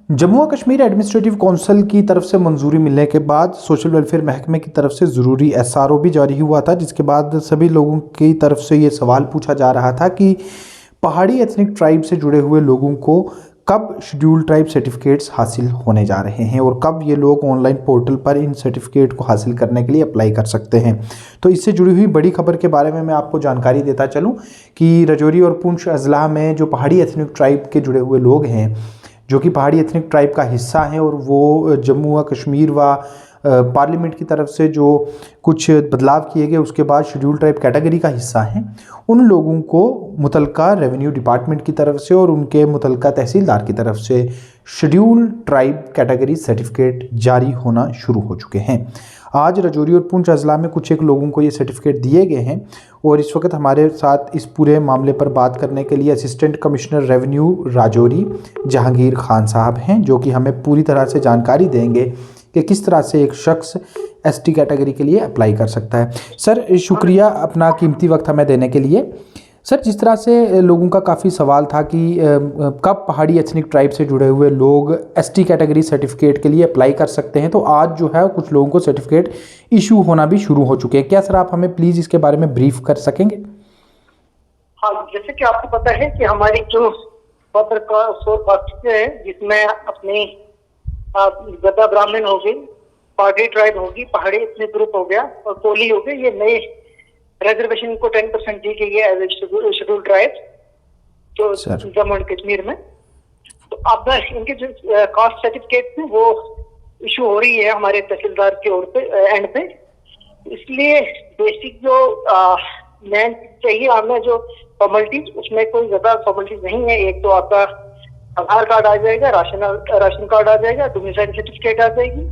जम्मू और Kashmir administrative council की तरफ से मंजूरी मिलने के बाद सोशल वेलफेयर महकमे की तरफ से ज़रूरी एसआरओ भी जारी हुआ था, जिसके बाद सभी लोगों की तरफ से ये सवाल पूछा जा रहा था कि पहाड़ी एथनिक ट्राइब से जुड़े हुए लोगों को कब शेड्यूल ट्राइब सर्टिफिकेट्स हासिल होने जा रहे हैं और कब ये लोग ऑनलाइन पोर्टल पर इन सर्टिफिकेट को हासिल करने के लिए अप्लाई कर सकते हैं। तो इससे जुड़ी हुई बड़ी खबर के बारे में मैं आपको जानकारी देता चलूँ कि राजौरी और पुंछ अजला में जो पहाड़ी एथनिक ट्राइब के जुड़े हुए लोग हैं, जो कि पहाड़ी एथनिक ट्राइब का हिस्सा हैं और वो जम्मू व कश्मीर व पार्लियामेंट की तरफ से जो कुछ बदलाव किए गए उसके बाद शेड्यूल ट्राइब कैटेगरी का हिस्सा हैं, उन लोगों को मुतलका रेवेन्यू डिपार्टमेंट की तरफ से और उनके मुतलका तहसीलदार की तरफ से शेड्यूल ट्राइब कैटेगरी सर्टिफिकेट जारी होना शुरू हो चुके हैं। आज राजौरी और पुंछ अजला में कुछ एक लोगों को ये सर्टिफिकेट दिए गए हैं और इस वक्त हमारे साथ इस पूरे मामले पर बात करने के लिए assistant commissioner revenue Rajouri Jahangir Khan साहब हैं, जो कि हमें पूरी तरह से जानकारी देंगे कि किस तरह से एक शख्स एसटी कैटेगरी के लिए अप्लाई कर सकता है। सर, शुक्रिया अपना कीमती वक्त हमें देने के लिए। सर, जिस तरह से लोगों का काफ़ी सवाल था कि कब पहाड़ी एथनिक ट्राइब से जुड़े हुए लोग एसटी कैटेगरी सर्टिफिकेट के लिए अप्लाई कर सकते हैं, तो आज जो है कुछ लोगों को सर्टिफिकेट इशू होना भी शुरू हो चुके हैं। क्या सर आप हमें प्लीज़ इसके बारे में ब्रीफ कर सकेंगे? हाँ, जैसे कि आपको पता है कि हमारी जो है जिसमें अपनी गद्दा ब्राह्मण हो गई, पागरी ट्राइब होगी, पहाड़ी एथनिक ग्रुप हो गया और कोली हो गए, ये नए रिजर्वेशन को 10% दी गई है एज ए शेड्यूल ट्राइब तो जम्मू एंड कश्मीर में। तो अब इनके जो कास्ट सर्टिफिकेट थे वो इशू हो रही है हमारे तहसीलदार के ओर पे एंड पे। इसलिए बेसिक जो मैन चाहिए हमें जो फॉर्मेलिटीज, उसमें कोई ज्यादा फॉर्मेलिटीज नहीं है। एक तो आपका आधार कार्ड आ जाएगा, राशन कार्ड आ जाएगा, डोमिसाइल सर्टिफिकेट आ जाएगी,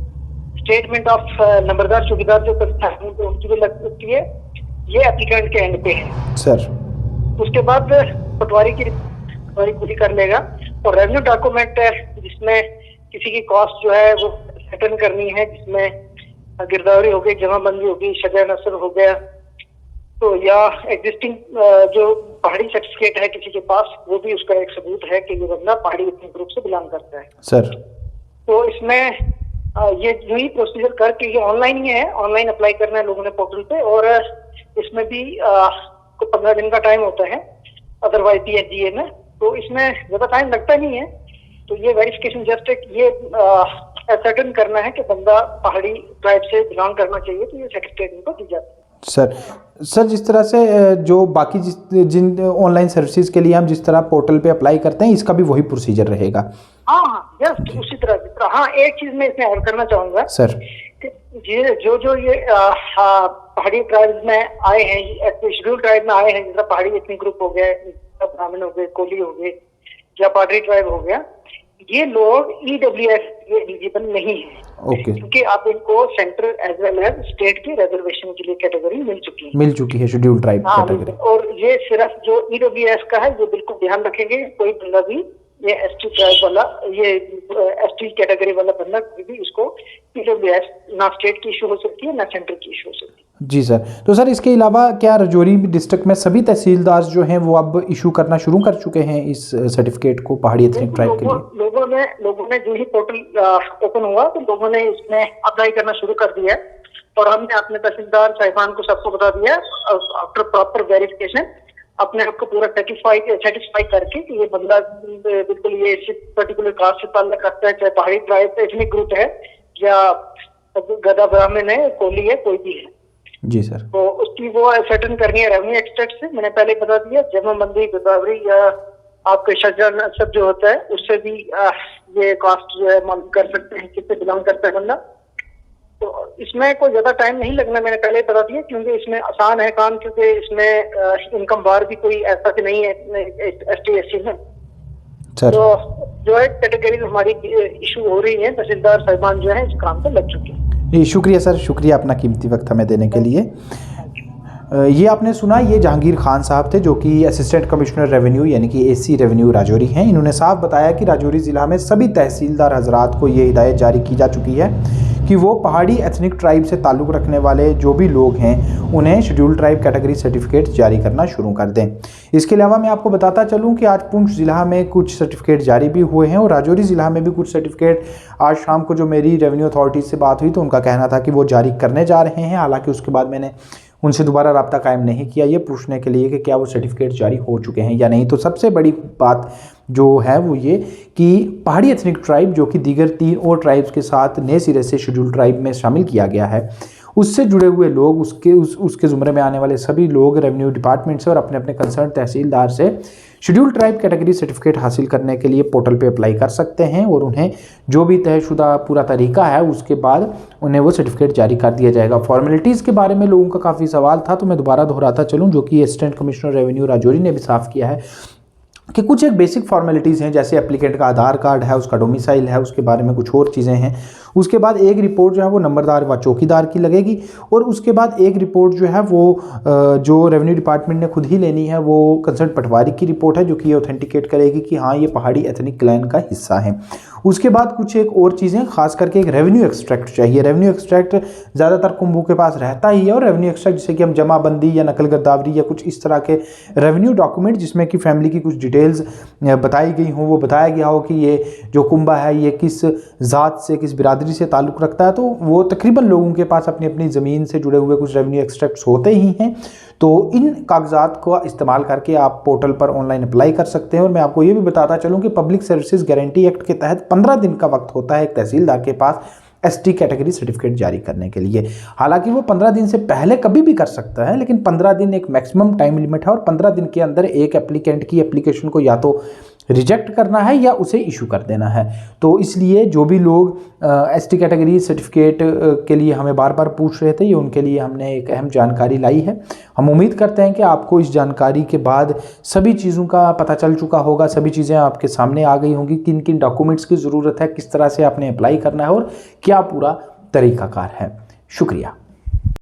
स्टेटमेंट ऑफ नंबरदार चौकीदार जो करता है उनकी भी लग सकती है, ये एप्लीकेंट के एंड पे है सर। उसके बाद पटवारी पूरी कर लेगा और रेवेन्यू डॉक्यूमेंट है जिसमें किसी की कॉस्ट जो है वो सेटल करनी है, जिसमें गिरदावरी हो गई, जमाबंदी हो गई, शजर नसर हो गया, तो या एग्जिस्टिंग जो पहाड़ी सर्टिफिकेट है किसी के पास, वो भी उसका एक सबूत है कि ये बंदा पहाड़ी एथनिक ग्रुप से बिलोंग करता है सर। तो इसमें ये जो ही प्रोसीजर करके ये ऑनलाइन ही है, ऑनलाइन अप्लाई करना है लोगों ने पोर्टल पे और इसमें भी 15 दिन का टाइम होता है अदरवाइज PHGA में, तो इसमें ज्यादा टाइम लगता नहीं है। तो ये वेरिफिकेशन जस्ट ये सर्टेन करना है कि बंदा पहाड़ी ट्राइब से बिलोंग करना चाहिए, तो ये सर्टिफिकेट इनको दी जाती है। सर जिस तरह से जो बाकी जिन ऑनलाइन सर्विसेज के लिए हम जिस तरह पोर्टल पे अप्लाई करते हैं, इसका भी वही प्रोसीजर रहेगा? हाँ, जस्ट उसी तरह। हाँ, एक चीज मैं इसमें ऐड करना चाहूंगा सर कि जो ये पहाड़ी ट्राइब में आए हैं, शेड्यूल ट्राइब में आए हैं, जैसा पहाड़ी एथनिक ग्रुप हो गया, ब्राह्मण हो गए, कोली हो गए या पाडरी ट्राइब हो गया, ये लोग EWS एलिजिबल नहीं है। क्योंकि आप इनको central as well as state की रिजर्वेशन के लिए कैटेगरी मिल चुकी है शेड्यूल ट्राइब कैटेगरी। और ये सिर्फ जो EWS का है, ये बिल्कुल ध्यान रखेंगे, कोई बंदा भी ये ST ट्राइब वाला, ये ST कैटेगरी वाला बंदा कोई भी इसको EWS ना स्टेट की इशू हो सकती है ना सेंट्रल की इशू हो सकती है। जी सर। तो सर इसके अलावा क्या राजौरी डिस्ट्रिक्ट में सभी तहसीलदार जो हैं वो अब इशू करना शुरू कर चुके हैं इस सर्टिफिकेट को पहाड़ी एथनिक ट्राइब के लिए? लोगों ने जो ही पोर्टल ओपन हुआ तो लोगों ने इसमें अप्लाई करना शुरू कर दिया और हमने अपने तहसीलदार साहिबान को सबको बता दिया आफ्टर प्रॉपर वेरिफिकेशन, अपने आप को पूरा सेटिस्फाई करके कि ये बंदा बिल्कुल ये पर्टिकुलर कास्ट से ताल्लुक रखता है, चाहे पहाड़ी ट्राइब एथनिक ग्रुप है या गदा ब्राह्मण है, कोली है, कोई भी है। जी सर। तो उसकी वो सर्टन करनी है रेवेन्यू एक्सट्रैक्ट से, मैंने पहले बता दिया, जमाबंदी, गिरदावरी या आपके शजर सब जो होता है उससे भी ये कास्ट जो है मालूम कर सकते हैं किससे बिलोंग करता है बंदा। तो इसमें कोई ज्यादा टाइम नहीं लगना, मैंने पहले बता दिया, क्योंकि इसमें आसान है काम, क्योंकि इसमें इनकम बार भी कोई ऐसा कि नहीं है ST SC में। तो जो है कैटेगरी हमारी इशू हो रही है, तहसीलदार साहिबान जो है इस काम पे लग चुके हैं। शुक्रिया सर, शुक्रिया अपना कीमती वक्त हमें देने के लिए। ये आपने सुना, ये जहांगीर खान साहब थे जो कि असिस्टेंट कमिश्नर रेवेन्यू यानी कि एसी रेवेन्यू राजौरी हैं। इन्होंने साफ बताया कि राजौरी ज़िला में सभी तहसीलदार हजरात को ये हिदायत जारी की जा चुकी है कि वो पहाड़ी एथनिक ट्राइब से ताल्लुक़ रखने वाले जो भी लोग हैं उन्हें शेड्यूल्ड ट्राइब कैटेगरी सर्टिफिकेट जारी करना शुरू कर दें। इसके अलावा मैं आपको बताता चलूँ कि आज पुंछ ज़िला में कुछ सर्टिफिकेट जारी भी हुए हैं और राजौरी ज़िला में भी कुछ सर्टिफिकेट आज शाम को जो मेरी रेवेन्यू अथॉरिटी से बात हुई तो उनका कहना था कि वो जारी करने जा रहे हैं। हालांकि उसके बाद मैंने उनसे दोबारा रब्ता कायम नहीं किया ये पूछने के लिए कि क्या वो सर्टिफिकेट जारी हो चुके हैं या नहीं। तो सबसे बड़ी बात जो है वो ये कि पहाड़ी एथनिक ट्राइब जो कि दीगर 3 और ट्राइब्स के साथ नए सिरे से शेड्यूल्ड ट्राइब में शामिल किया गया है, उससे जुड़े हुए लोग, उसके ज़ुमरे में आने वाले सभी लोग रेवेन्यू डिपार्टमेंट से और अपने अपने कंसर्न तहसीलदार से शेड्यूल्ड ट्राइब कैटेगरी सर्टिफिकेट हासिल करने के लिए पोर्टल पे अप्लाई कर सकते हैं और उन्हें जो भी तयशुदा पूरा तरीका है उसके बाद उन्हें वो सर्टिफिकेट जारी कर दिया जाएगा। फॉर्मेलिटीज़ के बारे में लोगों का काफ़ी सवाल था तो मैं दोबारा दोहराता चलूँ, जो कि असिस्टेंट कमिश्नर रेवेन्यू राजौरी ने भी साफ किया है कि कुछ एक बेसिक फॉर्मेलिटीज़ हैं, जैसे एप्लीकेंट का आधार कार्ड है, उसका डोमिसाइल है, उसके बारे में कुछ और चीज़ें हैं। उसके बाद एक रिपोर्ट जो है वो नंबरदार व चौकीदार की लगेगी और उसके बाद एक रिपोर्ट जो है वो जो रेवेन्यू डिपार्टमेंट ने खुद ही लेनी है, वो कंसर्न पटवारी की रिपोर्ट है जो कि ये ऑथेंटिकेट करेगी कि हाँ ये पहाड़ी एथनिक क्लैन का हिस्सा है। उसके बाद कुछ एक और चीज़ें, खास करके एक रेवेन्यू एक्सट्रैक्ट चाहिए। रेवेन्यू एक्सट्रैक्ट ज़्यादातर कुंभों के पास रहता ही है और रेवेन्यू एक्सट्रैक्ट जिसे कि हम जमाबंदी या नकल गिरदावरी या कुछ इस तरह के रेवेन्यू डॉक्यूमेंट जिसमें कि फैमिली की कुछ डिटेल्स बताई गई हों, वो बताया गया हो कि ये जो कुंभा है ये किस ज़ात से, किस बिरादरी से ताल्लुक़ रखता है। तो वो तकरीबन लोगों के पास अपनी अपनी ज़मीन से जुड़े हुए कुछ रेवेन्यू एक्सट्रैक्ट्स होते ही हैं। तो इन कागजात को इस्तेमाल करके आप पोर्टल पर ऑनलाइन अप्लाई कर सकते हैं। और मैं आपको ये भी बताता चलूँ कि पब्लिक सर्विसेज गारंटी एक्ट के तहत 15 दिन का वक्त होता है एक तहसीलदार के पास एसटी कैटेगरी सर्टिफिकेट जारी करने के लिए। हालांकि वो 15 दिन से पहले कभी भी कर सकता है, लेकिन 15 दिन एक मैक्सिमम टाइम लिमिट है और 15 दिन के अंदर एक एप्लीकेंट की एप्लीकेशन को या तो रिजेक्ट करना है या उसे इशू कर देना है। तो इसलिए जो भी लोग एसटी कैटेगरी सर्टिफिकेट के लिए हमें बार बार पूछ रहे थे, ये उनके लिए हमने एक अहम जानकारी लाई है। हम उम्मीद करते हैं कि आपको इस जानकारी के बाद सभी चीज़ों का पता चल चुका होगा, सभी चीज़ें आपके सामने आ गई होंगी, किन किन डॉक्यूमेंट्स की ज़रूरत है, किस तरह से आपने अप्लाई करना है और क्या पूरा तरीक़ाकार है। शुक्रिया।